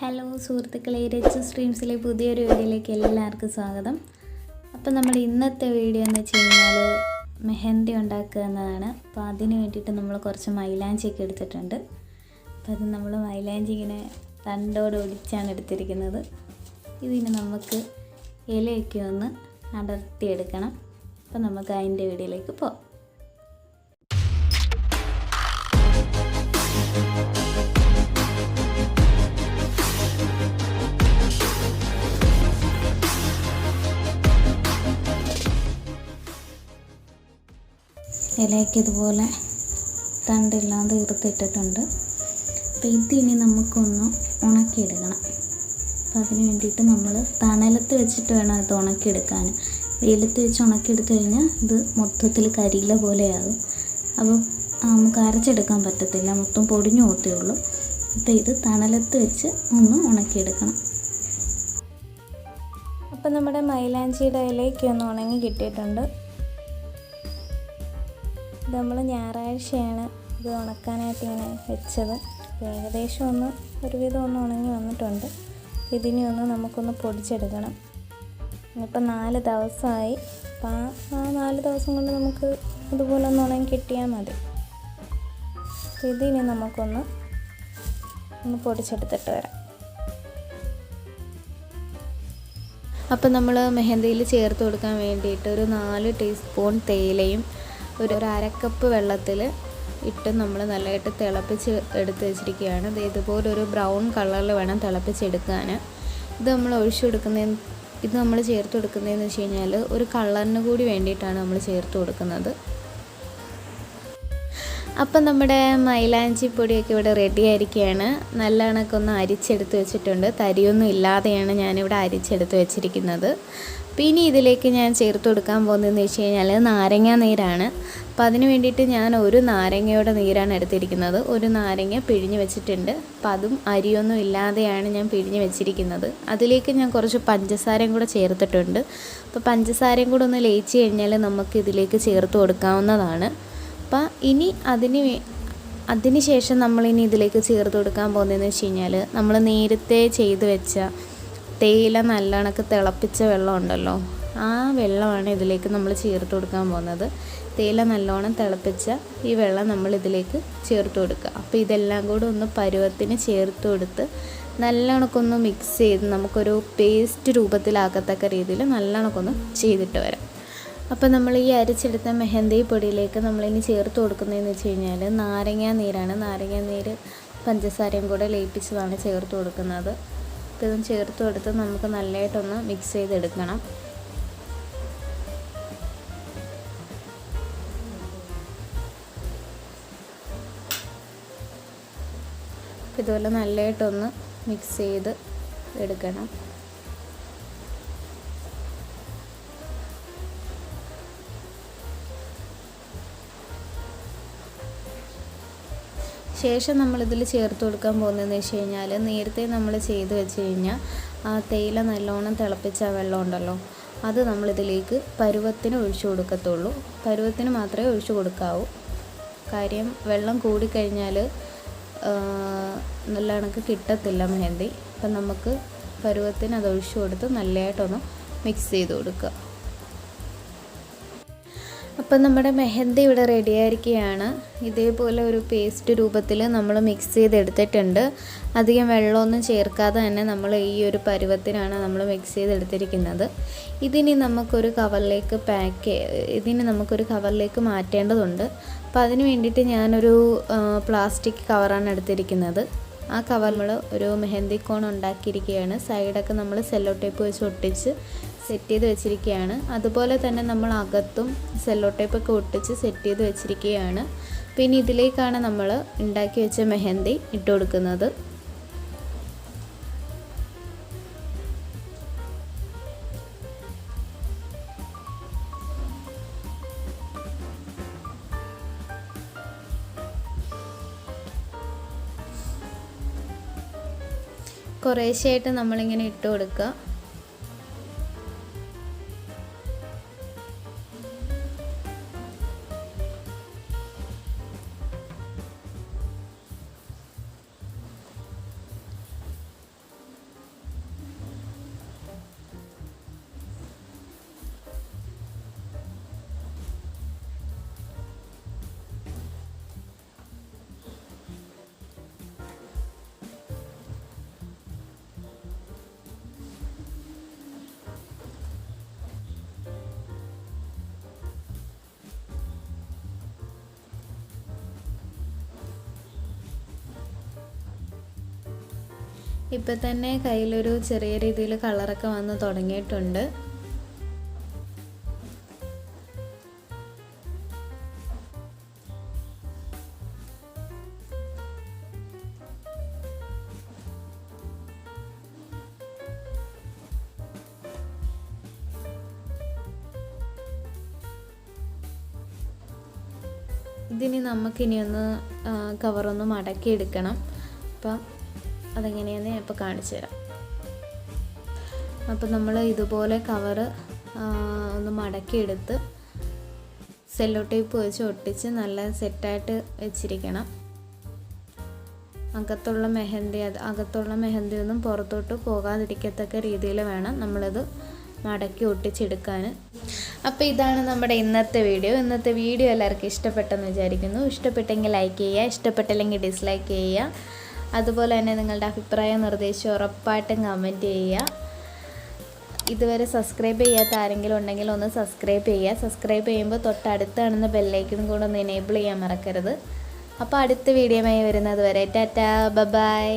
Hello സുഹൃത്തുക്കളെ, രച്ചൂസ് ഡ്രീംസിലെ പുതിയൊരു വീഡിയോയിലേക്ക് എല്ലാവർക്കും സ്വാഗതം. അപ്പോൾ നമ്മുടെ ഇന്നത്തെ വീഡിയോ എന്ന് വെച്ച് കഴിഞ്ഞാൽ മെഹന്തി ഉണ്ടാക്കുക എന്നതാണ്. അപ്പോൾ അതിന് വേണ്ടിയിട്ട് നമ്മൾ കുറച്ച് മൈലാഞ്ചിയൊക്കെ എടുത്തിട്ടുണ്ട്. അപ്പോൾ അത് നമ്മൾ മൈലാഞ്ചി ഇങ്ങനെ തണ്ടോട് ഒടിച്ചാണ് എടുത്തിരിക്കുന്നത്. ഇതിന് നമുക്ക് ഇലയൊക്കെ ഒന്ന് അടർത്തിയെടുക്കണം. അപ്പോൾ നമുക്ക് അതിൻ്റെ വീഡിയോയിലേക്ക് പോകാം. ഇലയ്ക്ക് ഇതുപോലെ തണ്ടില്ലാതെ ഇറുത്തിട്ടിട്ടുണ്ട്. അപ്പോൾ ഇതിനി നമുക്കൊന്ന് ഉണക്കിയെടുക്കണം. അപ്പോൾ അതിന് വേണ്ടിയിട്ട് നമ്മൾ തണലത്ത് വെച്ചിട്ട് വേണം ഇത് ഉണക്കിയെടുക്കാൻ. വെയിലത്ത് വെച്ച് ഉണക്കിയെടുത്ത് കഴിഞ്ഞാൽ ഇത് മൊത്തത്തിൽ കരിയില പോലെയാകും. അപ്പോൾ നമുക്ക് അരച്ചെടുക്കാൻ പറ്റത്തില്ല, മൊത്തം പൊടിഞ്ഞു പോത്തേ ഉള്ളൂ. അപ്പോൾ ഇത് തണലത്ത് വെച്ച് ഒന്ന് ഉണക്കിയെടുക്കണം. അപ്പോൾ നമ്മുടെ മൈലാഞ്ചിയുടെ ഇലയ്ക്ക് ഒന്ന് ഉണങ്ങി കിട്ടിയിട്ടുണ്ട്. ഇത് നമ്മൾ ഞായറാഴ്ചയാണ് ഇത് ഉണക്കാനായിട്ട് ഇങ്ങനെ വെച്ചത്. ഏകദേശം ഒരുവിധം ഒന്ന് ഉണങ്ങി വന്നിട്ടുണ്ട്. ഇതിനെ നമുക്കൊന്ന് പൊടിച്ചെടുക്കണം. ഇപ്പം 4 ദിവസമായി. അപ്പം ആ 4 ദിവസം കൊണ്ട് നമുക്ക് ഇതുപോലെ ഒന്ന് ഉണങ്ങി കിട്ടിയാൽ മതി. ഇതിനെ നമുക്കൊന്ന് പൊടിച്ചെടുത്തിട്ട് വരാം. അപ്പം നമ്മൾ മെഹന്തിയിൽ ചേർത്ത് കൊടുക്കാൻ വേണ്ടിയിട്ട് ഒരു 4 ടീസ്പൂൺ തേയിലയും ഒരു 1/2 കപ്പ് വെള്ളത്തിൽ ഇട്ട് നമ്മൾ നല്ലതായിട്ട് തിളപ്പിച്ച് എടുത്ത് വെച്ചിരിക്കുകയാണ്. ഇതുപോലെ ഒരു ബ്രൗൺ കളറിൽ വേണം തിളപ്പിച്ചെടുക്കാൻ. ഇത് നമ്മൾ ചേർത്ത് കൊടുക്കുന്നതെന്ന് വെച്ച് കഴിഞ്ഞാൽ ഒരു കളറിന് കൂടി വേണ്ടിയിട്ടാണ് നമ്മൾ ചേർത്ത് കൊടുക്കുന്നത്. അപ്പം നമ്മുടെ മൈലാഞ്ചി പൊടിയൊക്കെ ഇവിടെ റെഡി ആയിരിക്കുകയാണ്. നല്ല കണക്കൊന്ന് അരിച്ചെടുത്ത് വെച്ചിട്ടുണ്ട്. തരിയൊന്നും ഇല്ലാതെയാണ് ഞാനിവിടെ അരിച്ചെടുത്ത് വെച്ചിരിക്കുന്നത്. പിന്നെ ഇതിലേക്ക് ഞാൻ ചേർത്ത് കൊടുക്കാൻ പോകുന്നതെന്ന് വെച്ച് കഴിഞ്ഞാൽ നാരങ്ങ നീരാണ്. അപ്പോൾ അതിന് വേണ്ടിയിട്ട് ഞാൻ ഒരു നാരങ്ങയുടെ നീരാണ് എടുത്തിരിക്കുന്നത്. ഒരു നാരങ്ങ പിഴിഞ്ഞ് വെച്ചിട്ടുണ്ട്. അപ്പം അതും അരിയൊന്നും ഇല്ലാതെയാണ് ഞാൻ പിഴിഞ്ഞ് വെച്ചിരിക്കുന്നത്. അതിലേക്ക് ഞാൻ കുറച്ച് പഞ്ചസാരയും കൂടെ ചേർത്തിട്ടുണ്ട്. അപ്പോൾ പഞ്ചസാരയും കൂടെ ഒന്ന് ലയിച്ച് കഴിഞ്ഞാൽ നമുക്ക് ഇതിലേക്ക് ചേർത്ത് കൊടുക്കാവുന്നതാണ്. അപ്പം ഇനി അതിന് ശേഷം നമ്മളിനി ഇതിലേക്ക് ചേർത്ത് കൊടുക്കാൻ പോകുന്നതെന്ന് വെച്ച് കഴിഞ്ഞാൽ നമ്മൾ നേരത്തെ ചെയ്ത് വെച്ച തേയില നല്ല കണക്ക് തിളപ്പിച്ച വെള്ളം ഉണ്ടല്ലോ, ആ വെള്ളമാണ് ഇതിലേക്ക് നമ്മൾ ചേർത്ത് കൊടുക്കാൻ പോകുന്നത്. തേയില നല്ലോണം തിളപ്പിച്ച ഈ വെള്ളം നമ്മൾ ഇതിലേക്ക് ചേർത്ത് കൊടുക്കുക. അപ്പോൾ ഇതെല്ലാം കൂടെ ഒന്ന് പരുവത്തിന് ചേർത്ത് കൊടുത്ത് നല്ല കണക്കൊന്ന് മിക്സ് ചെയ്ത് നമുക്കൊരു പേസ്റ്റ് രൂപത്തിലാക്കത്തക്ക രീതിയിൽ നല്ല കണക്കൊന്ന് ചെയ്തിട്ട് വരാം. അപ്പോൾ നമ്മൾ ഈ അരച്ചെടുത്ത മെഹന്തി പൊടിയിലേക്ക് നമ്മളിനി ചേർത്ത് കൊടുക്കുന്നതെന്ന് വെച്ച് കഴിഞ്ഞാൽ നാരങ്ങ നീരാണ്. നാരങ്ങ നീര് പഞ്ചസാരയും കൂടെ ലയിപ്പിച്ചതാണ് ചേർത്ത് കൊടുക്കുന്നത്. അപ്പോൾ ഇതും ചേർത്ത് കൊടുത്ത് നമുക്ക് നല്ലതായിട്ടൊന്ന് മിക്സ് ചെയ്തെടുക്കണം. ഇതുപോലെ നല്ലതായിട്ടൊന്ന് മിക്സ് ചെയ്ത് എടുക്കണം. ശേഷം നമ്മളിതിൽ ചേർത്ത് കൊടുക്കാൻ പോകുന്നതെന്ന് വെച്ച് കഴിഞ്ഞാൽ നേരത്തെ നമ്മൾ ചെയ്ത് വെച്ച് കഴിഞ്ഞാൽ ആ തേയില നല്ലോണം തിളപ്പിച്ച വെള്ളം ഉണ്ടല്ലോ, അത് നമ്മളിതിലേക്ക് പരുവത്തിന് ഒഴിച്ചു കൊടുക്കത്തുള്ളൂ. പരുവത്തിന് മാത്രമേ ഒഴിച്ചു കൊടുക്കാവൂ. കാര്യം വെള്ളം കൂടിക്കഴിഞ്ഞാൽ നല്ല കണക്ക് കിട്ടത്തില്ല മെഹന്തി. അപ്പം നമുക്ക് പരുവത്തിന് അത് ഒഴിച്ചു കൊടുത്ത് നല്ലതായിട്ടൊന്ന് മിക്സ് ചെയ്ത് കൊടുക്കുക. അപ്പം നമ്മുടെ മെഹന്തി ഇവിടെ റെഡി ആയിരിക്കുകയാണ്. ഇതേപോലെ ഒരു പേസ്റ്റ് രൂപത്തിൽ നമ്മൾ മിക്സ് ചെയ്തെടുത്തിട്ടുണ്ട്. അധികം വെള്ളമൊന്നും ചേർക്കാതെ തന്നെ നമ്മൾ ഈ ഒരു പരുവത്തിനാണ് നമ്മൾ മിക്സ് ചെയ്തെടുത്തിരിക്കുന്നത്. ഇതിനി നമുക്കൊരു കവറിലേക്ക് മാറ്റേണ്ടതുണ്ട്. അപ്പോൾ അതിന് വേണ്ടിയിട്ട് ഞാനൊരു പ്ലാസ്റ്റിക് കവറാണ് എടുത്തിരിക്കുന്നത്. ആ കവർ നമ്മൾ ഒരു മെഹന്തി കോൺ ഉണ്ടാക്കിയിരിക്കുകയാണ്. സൈഡൊക്കെ നമ്മൾ സെല്ലോ ടേപ്പ് വെച്ച് ഒട്ടിച്ച് സെറ്റ് ചെയ്ത് വെച്ചിരിക്കുകയാണ്. അതുപോലെ തന്നെ നമ്മൾ അകത്തും സെല്ലോ ടേപ്പൊക്കെ ഒട്ടിച്ച് സെറ്റ് ചെയ്ത് വെച്ചിരിക്കുകയാണ്. പിന്നെ ഇതിലേക്കാണ് നമ്മൾ ഉണ്ടാക്കി വെച്ച മെഹന്തി ഇട്ട് കൊടുക്കുന്നത്. കുറേശ്ശെയായിട്ട് നമ്മളിങ്ങനെ ഇട്ട് കൊടുക്കുക. ഇപ്പം തന്നെ കയ്യിലൊരു ചെറിയ രീതിയിൽ കളറൊക്കെ വന്ന് തുടങ്ങിയിട്ടുണ്ട്. ഇതിനി നമുക്കിനി ഒന്ന് കവറൊന്ന് മടക്കിയെടുക്കണം. അപ്പം അതെങ്ങനെയാണെന്ന് ഞാൻ ഇപ്പോൾ കാണിച്ചു തരാം. അപ്പം നമ്മൾ ഇതുപോലെ കവറ് ഒന്ന് മടക്കിയെടുത്ത് സെല്ലോ ടേപ്പ് വെച്ച് ഒട്ടിച്ച് നല്ല സെറ്റായിട്ട് വെച്ചിരിക്കണം. അകത്തുള്ള മെഹന്തി ഒന്നും പുറത്തോട്ട് പോകാതിരിക്കത്തക്ക രീതിയിൽ വേണം നമ്മളിത് മടക്കി ഒട്ടിച്ചെടുക്കാൻ. അപ്പോൾ ഇതാണ് നമ്മുടെ ഇന്നത്തെ വീഡിയോ. എല്ലാവർക്കും ഇഷ്ടപ്പെട്ടെന്ന് വിചാരിക്കുന്നു. ഇഷ്ടപ്പെട്ടെങ്കിൽ ലൈക്ക് ചെയ്യുക, ഇഷ്ടപ്പെട്ടില്ലെങ്കിൽ ഡിസ്ലൈക്ക് ചെയ്യുക. അതുപോലെ തന്നെ നിങ്ങളുടെ അഭിപ്രായം നിർദ്ദേശം ഉറപ്പായിട്ടും കമൻറ്റ് ചെയ്യുക. ഇതുവരെ സബ്സ്ക്രൈബ് ചെയ്യാത്ത ആരെങ്കിലും ഉണ്ടെങ്കിൽ ഒന്ന് സബ്സ്ക്രൈബ് ചെയ്യുക. സബ്സ്ക്രൈബ് ചെയ്യുമ്പോൾ തൊട്ടടുത്ത് കാണുന്ന ബെല്ലൈക്കണും കൂടെ ഒന്ന് എനേബിൾ ചെയ്യാൻ മറക്കരുത്. അപ്പോൾ അടുത്ത വീഡിയോയുമായി വരുന്നത് വരെ ടാറ്റാ, ബൈ.